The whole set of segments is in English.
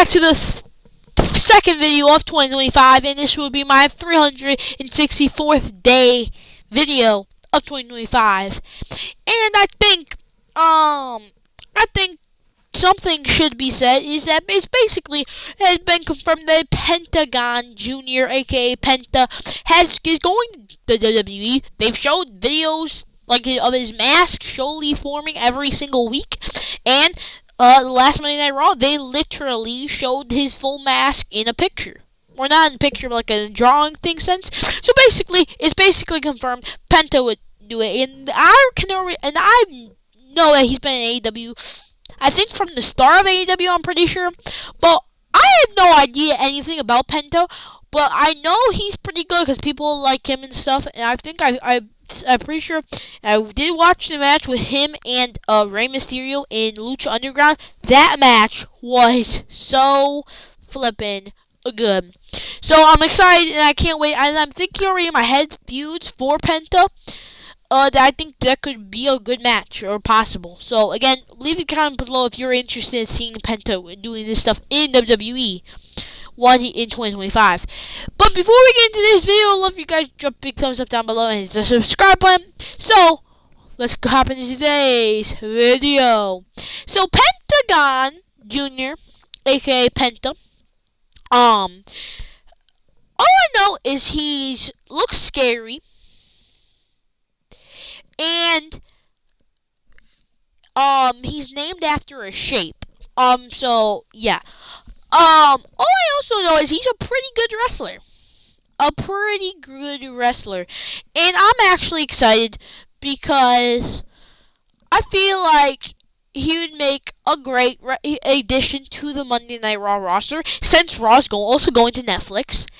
back to the second video of 2025, and this will be my 364th day video of 2025. And I think something should be said is that it's basically has been confirmed that Pentagon Jr., aka Penta, is going to the WWE. They've showed videos of his mask slowly forming every single week, and the last Monday Night Raw, they literally showed his full mask in a picture. Or not in a picture, but like a drawing thing sense. So basically, it's basically confirmed Penta would do it. And I know that he's been in AEW, I think from the start of AEW, I'm pretty sure. But I have no idea anything about Penta. But I know he's pretty good because people like him and stuff. And I think I'm pretty sure I did watch the match with him and Rey Mysterio in Lucha Underground. That match was so flippin' good. So I'm excited and I can't wait. And I'm thinking already in my head feuds for Penta. That I think that could be a good match or possible. So again, leave a comment below if you're interested in seeing Penta doing this stuff in WWE. In 2025. But before we get into this video, I'd love you guys to drop a big thumbs up down below and hit the subscribe button. So let's hop into today's video. So Pentagon Jr., aka Penta, all I know is he looks scary, and he's named after a shape. So yeah. All I also know is he's a pretty good wrestler. And I'm actually excited because I feel like he would make a great addition to the Monday Night Raw roster since Raw's also going to Netflix.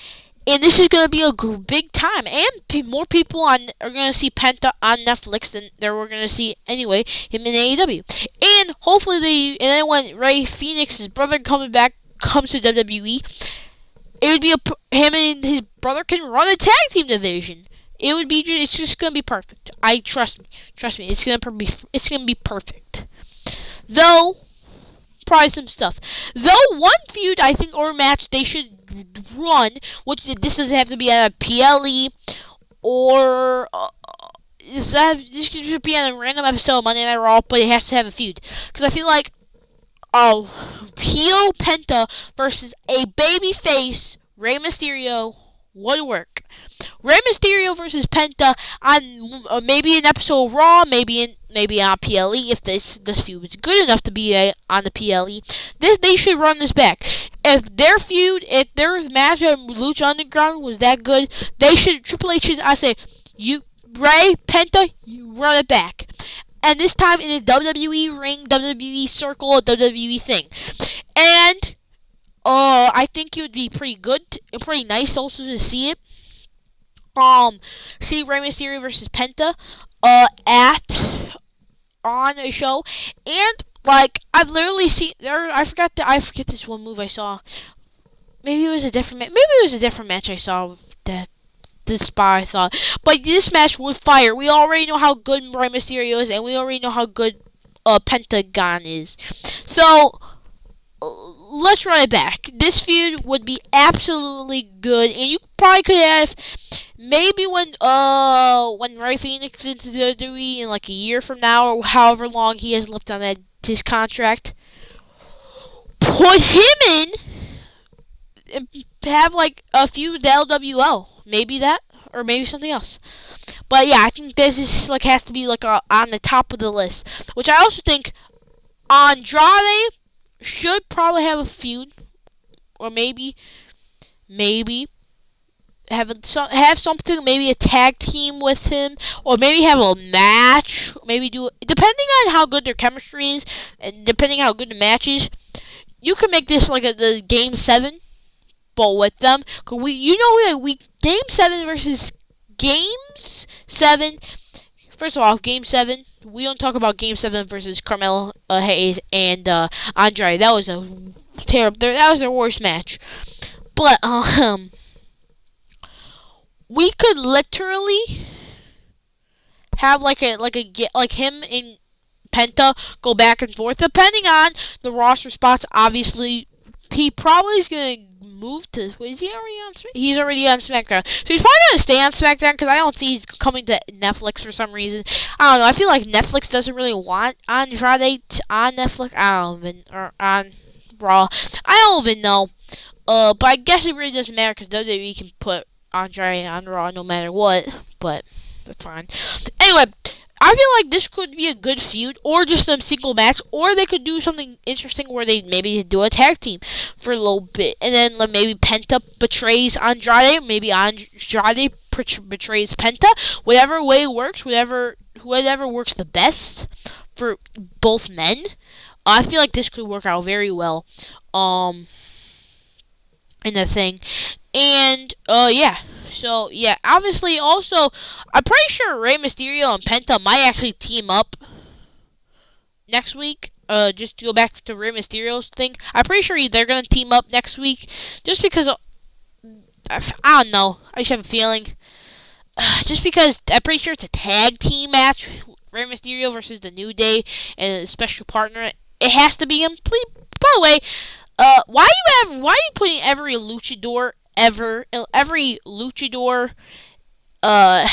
And this is going to be a big time. And more people are going to see Penta on Netflix than we're going to see anyway him in AEW. And hopefully then when Rey Fenix's brother comes to WWE, it would be him and his brother can run a tag team division. It's just gonna be perfect. Trust me, it's gonna be perfect. Though, probably some stuff. One feud I think or match they should run, which this doesn't have to be on a PLE or this could just be on a random episode of Monday Night Raw, but it has to have a feud because I feel like heel Penta versus a babyface Rey Mysterio would work. Rey Mysterio versus Penta on maybe an episode of Raw, maybe on PLE if this feud was good enough to be on the PLE. They should run this back. If their match at Lucha Underground was that good, Triple H should Rey Penta, you run it back. And this time in a WWE ring, WWE circle, a WWE thing. And I think it would be pretty good, pretty nice also to see it. See Rey Mysterio versus Penta on a show. And I've literally seen I forget this one move I saw. Maybe it was a different match I saw that this spot I thought. But this match was fire. We already know how good Rey Mysterio is, and we already know how good Pentagon is. So let's run it back. This feud would be absolutely good, and you probably could have maybe when Rey Fenix into the WWE in like a year from now or however long he has left on his contract. Put him in and have a feud with the LWO. Maybe that, or maybe something else. But yeah, I think this is has to be on the top of the list. Which I also think Andrade should probably have a feud, or maybe have something, maybe a tag team with him, or maybe have a match. Maybe do it depending on how good their chemistry is, and depending on how good the match is. You can make this the Game 7. But with them, cause Game 7 versus Games 7. First of all, Game 7. We don't talk about Game 7 versus Carmelo Hayes and Andrade. That was a terrible. That was their worst match. But we could literally have him and Penta go back and forth, depending on the roster spots. Obviously, he probably is gonna move to. Is he already on? He's already on SmackDown, so he's probably gonna stay on SmackDown because I don't see he's coming to Netflix for some reason. I don't know. I feel like Netflix doesn't really want Andrade on Netflix. I don't even or on Raw. I don't even know. But I guess it really doesn't matter because WWE can put Andrade on Raw no matter what. But that's fine. Anyway, I feel like this could be a good feud, or just a single match, or they could do something interesting where they maybe do a tag team for a little bit, and then like, maybe Penta betrays Andrade, maybe Andrade betrays Penta. Whatever way works, whatever works the best for both men. I feel like this could work out very well. In the thing. And yeah. So yeah, obviously also I'm pretty sure Rey Mysterio and Penta might actually team up next week. Just to go back to Rey Mysterio's thing. I'm pretty sure they're gonna team up next week. Just because I don't know. I just have a feeling. Just because I'm pretty sure it's a tag team match. Rey Mysterio versus the New Day and a special partner. It has to be him. Please, by the way, why are you putting every luchador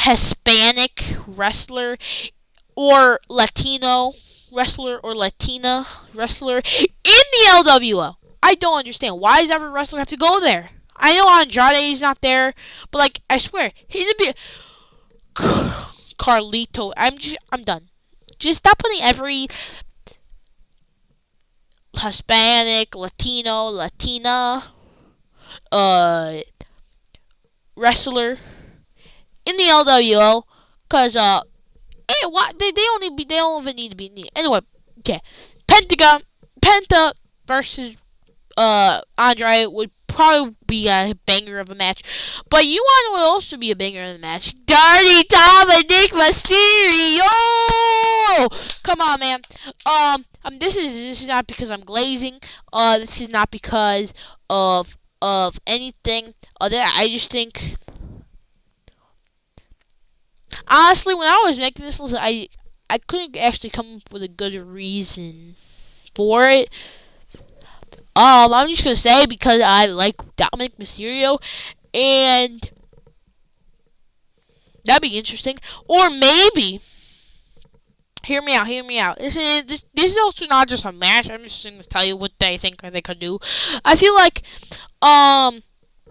Hispanic wrestler or Latino wrestler or Latina wrestler in the LWO? I don't understand. Why does every wrestler have to go there? I know Andrade is not there, but like I swear, he'd be Carlito. I'm done. Just stop putting every Hispanic, Latino, Latina, wrestler in the LWO, cause they don't even need to be needed. Anyway, okay, Penta versus Andre would probably be a banger of a match, but you want to also be a banger of a match. Dirty Dominic Mysterio! Come on, man. This is not because I'm glazing. This is not because of anything. I just think, honestly, when I was making this list, I couldn't actually come up with a good reason for it. I'm just gonna say because I like Dominic Mysterio, and that'd be interesting. Or maybe, hear me out. This is also not just a match. I'm just gonna tell you what they think they could do. I feel like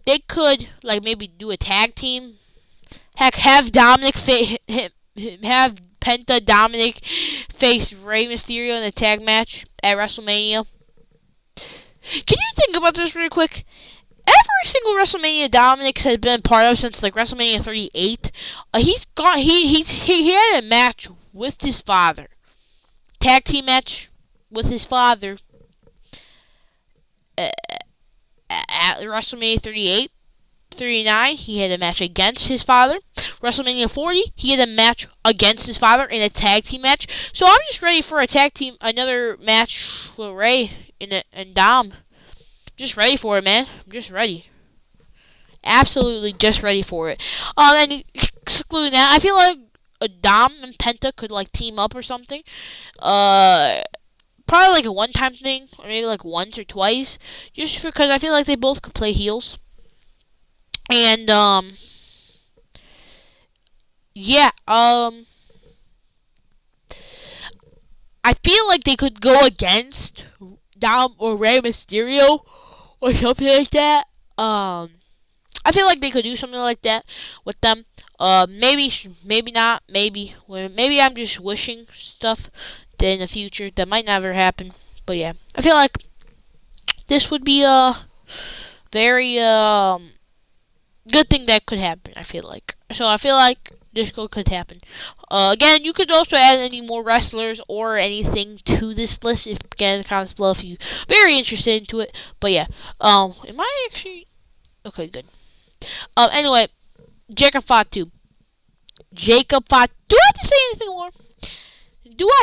they could like maybe do a tag team. Heck, have have Penta Dominic face Rey Mysterio in a tag match at WrestleMania. Can you think about this real quick? Every single WrestleMania Dominic has been part of since like WrestleMania 38, he had a match with his father, tag team match with his father at WrestleMania 38, 39. He had a match against his father. WrestleMania 40, he had a match against his father in a tag team match. So I'm just ready for another match with Ray and Dom. Just ready for it, man. I'm just ready. Absolutely just ready for it. And excluding that, I feel like Dom and Penta could like team up or something. Probably like a one-time thing, or maybe like once or twice, just because I feel like they both could play heels. And yeah, I feel like they could go against Dom or Rey Mysterio or something like that. I feel like they could do something like that with them. Maybe not. Maybe I'm just wishing stuff that in the future that might never happen. But yeah, I feel like this would be a very good thing that could happen. I feel like this could happen. Again, you could also add any more wrestlers or anything to this list if in the comments below if you very interested into it. But yeah, am I actually okay? Good. Anyway, Jacob Fatu. Do I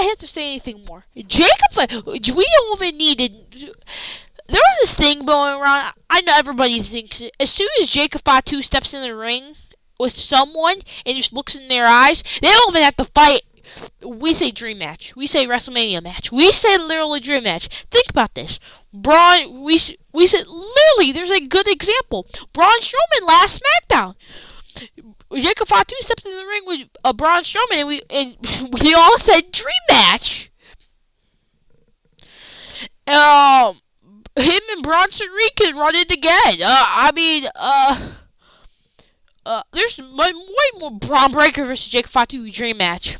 have to say anything more? Jacob Fatu. We don't even need it. There was this thing going around. I know everybody thinks it. As soon as Jacob Fatu steps in the ring with someone and just looks in their eyes, they don't even have to fight. we say dream match. We say WrestleMania match. We say literally dream match. Think about this. Braun, we said literally. There's a good example. Braun Strowman last SmackDown. Jacob Fatu stepped in the ring with Braun Strowman, and we all said dream match. Him and Bronson Reed could run it again. There's way more Braun Breaker versus Jacob Fatu dream match.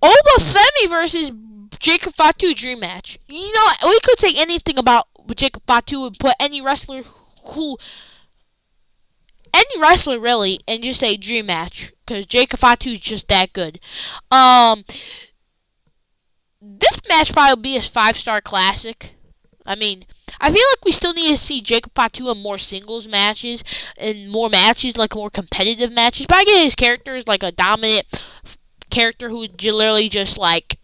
Oba Femi versus Jacob Fatu dream match. You know, we could say anything about Jacob Fatu and put any wrestler really, and just say dream match, because Jacob Fatu is just that good. This match probably will be a 5-star classic. I mean, I feel like we still need to see Jacob Fatu in more singles matches and more matches, like more competitive matches. But I get his character is like a dominant character who literally just like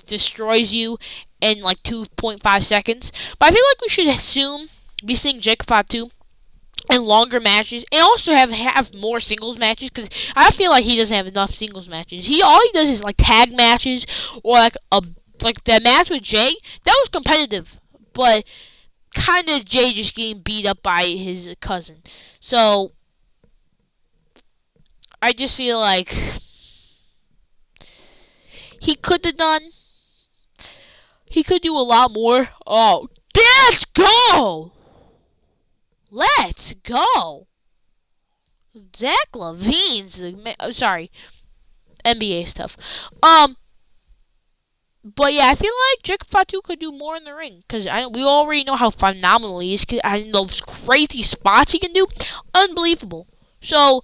destroys you in like 2.5 seconds. But I feel like we should assume be seeing Jacob Fatu in longer matches, and also have more singles matches, because I feel like he doesn't have enough singles matches. All he does is like tag matches, or like that match with Jay. That was competitive, but kind of Jay just getting beat up by his cousin. So I just feel like he could have done. He could do a lot more. Oh, let's go! Let's go! Zach Levine's sorry, NBA stuff. But yeah, I feel like Jacob Fatu could do more in the ring, because we already know how phenomenal he is. And those crazy spots he can do, unbelievable. So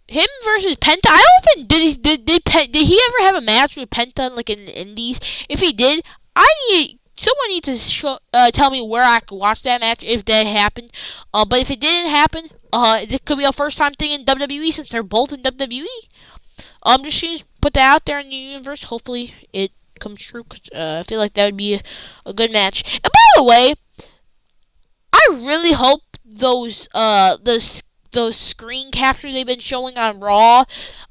him versus Penta. I don't think did he ever have a match with Penta like in the Indies? If he did, someone needs to tell me where I could watch that match if that happened. But if it didn't happen, it could be a first time thing in WWE, since they're both in WWE. I'm just going to put that out there in the universe. Hopefully it comes true, cause I feel like that would be a good match. And by the way, I really hope those screen captures they've been showing on Raw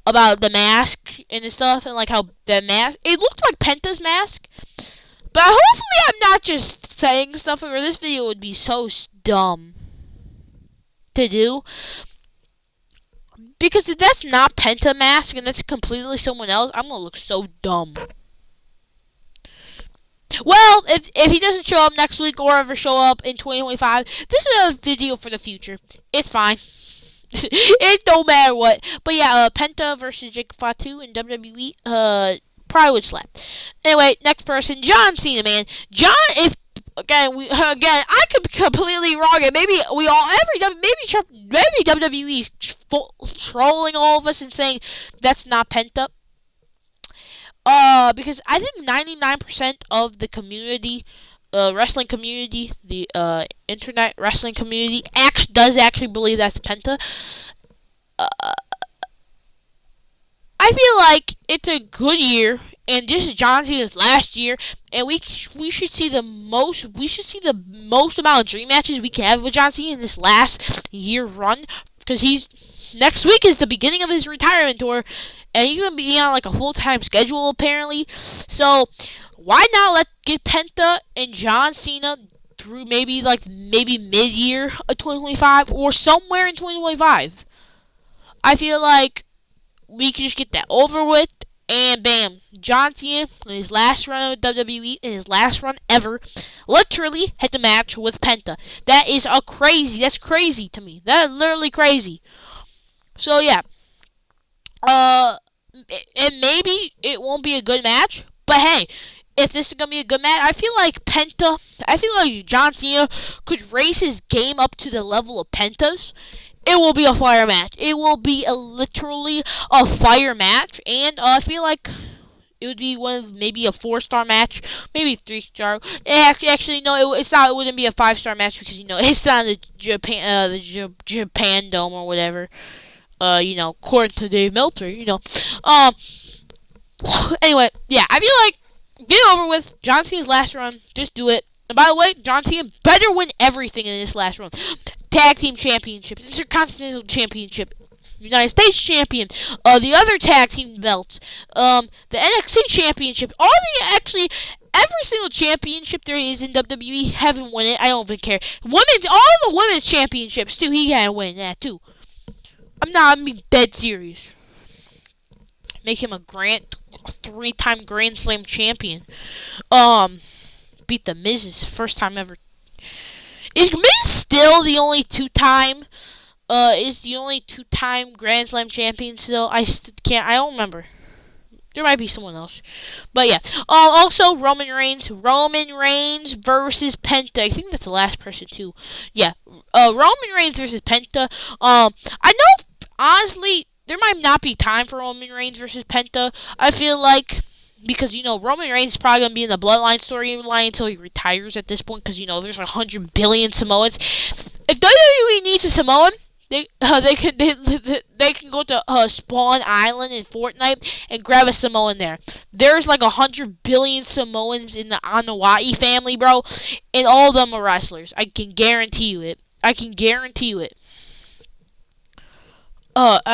about the mask and stuff, and like how the mask, it looked like Penta's mask. But hopefully I'm not just saying stuff, or this video would be so dumb to do. Because if that's not Penta mask and that's completely someone else, I'm going to look so dumb. Well, if he doesn't show up next week or ever show up in 2025, this is a video for the future. It's fine. It don't matter what. But yeah, Penta versus Jacob Fatu in WWE, probably would slap. Anyway, next person, John Cena, man. Again, I could be completely wrong, and maybe WWE trolling all of us and saying that's not Penta. Because I think 99% of the community, wrestling community, the internet wrestling community, does actually believe that's Penta. I feel like it's a good year, and this is John Cena's last year, and we should see the most amount of dream matches we can have with John Cena in this last year run, because next week is the beginning of his retirement tour, and he's gonna be on like a full-time schedule apparently. So why not get Penta and John Cena through maybe mid-year of 2025 or somewhere in 2025? I feel like we can just get that over with, and bam, John Cena in his last run of WWE, in his last run ever, literally had the match with Penta. That's crazy to me. That is literally crazy. So yeah, and maybe it won't be a good match, but hey, if this is gonna be a good match, I feel like John Cena could raise his game up to the level of Penta's. It will be a fire match. It will be literally a fire match, and I feel like it would be maybe a 4-star match, maybe 3-star. Actually, no, it's not. It wouldn't be a 5-star match, because it's not the Japan Dome or whatever. According to Dave Meltzer, Anyway, yeah, I feel like get it over with. John Cena's last run, just do it. And by the way, John Cena better win everything in this last run. Tag team championships, intercontinental championship, United States champion, the other tag team belts, the NXT championship, all the actually every single championship there is in WWE, haven't won it. I don't even care. All the women's championships too. He can't win that too. I'm being dead serious. Make him a three-time Grand Slam champion. Beat the Miz's first time ever. Is Miz still the only two-time? Is the only two-time Grand Slam champion still? I don't remember. There might be someone else, but yeah. Also Roman Reigns versus Penta. I think that's the last person too. Yeah. Roman Reigns versus Penta. I know honestly there might not be time for Roman Reigns versus Penta. I feel like because Roman Reigns is probably gonna be in the Bloodline storyline until he retires at this point. Because there's 100 billion Samoans. If WWE needs a Samoan, they can go to Spawn Island in Fortnite and grab a Samoan there. There's 100 billion Samoans in the Anunnaki family, bro, and all of them are wrestlers. I can guarantee you it. I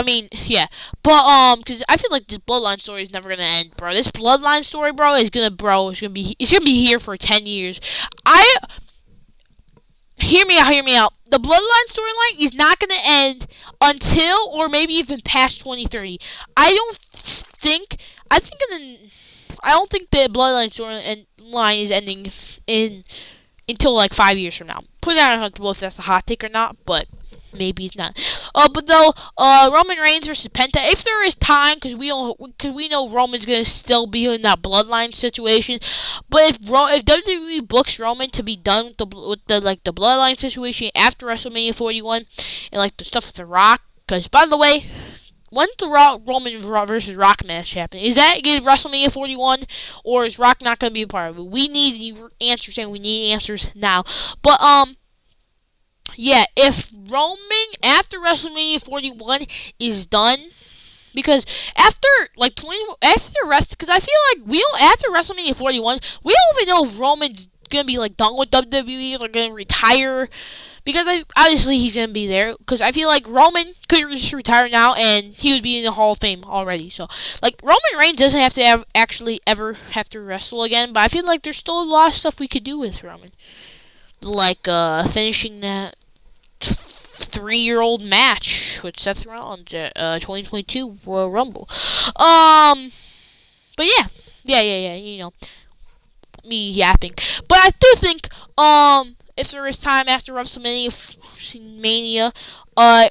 mean, yeah, but because I feel like this Bloodline story is never gonna end, bro. This Bloodline story, bro, it's gonna be here for 10 years. Hear me out. The Bloodline storyline is not going to end until, or maybe even past 2030. I don't think the Bloodline storyline is ending until 5 years from now. Put it out on if that's a hot take or not, but maybe it's not. But though, Roman Reigns versus Penta, if there is time, because we know Roman's gonna still be in that Bloodline situation. But if WWE books Roman to be done with the Bloodline situation after WrestleMania 41, and the stuff with The Rock, because by the way, when's the Roman versus Rock match happen? Is that WrestleMania 41, or is Rock not gonna be a part of it? We need answers, and we need answers now. But yeah, if Roman after WrestleMania 41 is done, because after because I feel like after WrestleMania 41, we don't even know if Roman's gonna be done with WWE or gonna retire, because obviously he's gonna be there. Because I feel like Roman could just retire now and he would be in the Hall of Fame already. So Roman Reigns doesn't have to actually ever have to wrestle again, but I feel like there's still a lot of stuff we could do with Roman, finishing that 3-year-old match with Seth Rollins at 2022 Royal Rumble. But yeah, me yapping. But I do think if there is time after WrestleMania,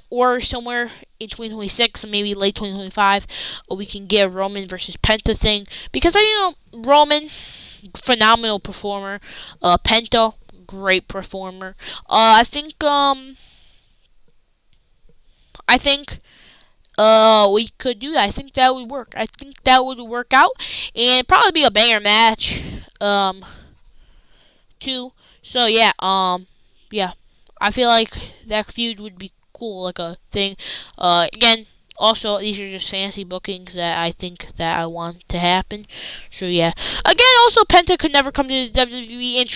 or somewhere in 2026, maybe late 2025, we can get a Roman versus Penta thing, because Roman, phenomenal performer, Penta, great performer. I think we could do that. I think that would work. I think that would work out, and probably be a banger match, too. So yeah, yeah, I feel like that feud would be cool, a thing. Again, also these are just fantasy bookings that I think that I want to happen. So yeah, again, also Penta could never come to the WWE, and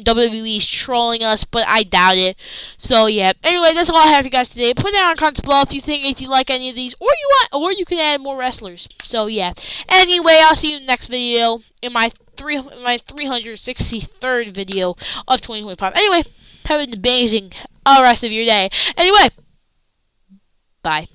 WWE's trolling us, but I doubt it. So yeah, anyway, that's all I have for you guys today. Put down in the comments below if you like any of these, or you can add more wrestlers. So yeah, anyway, I'll see you in the next video, in my 363rd video of 2025. Anyway, have an amazing rest of your day. Anyway, bye.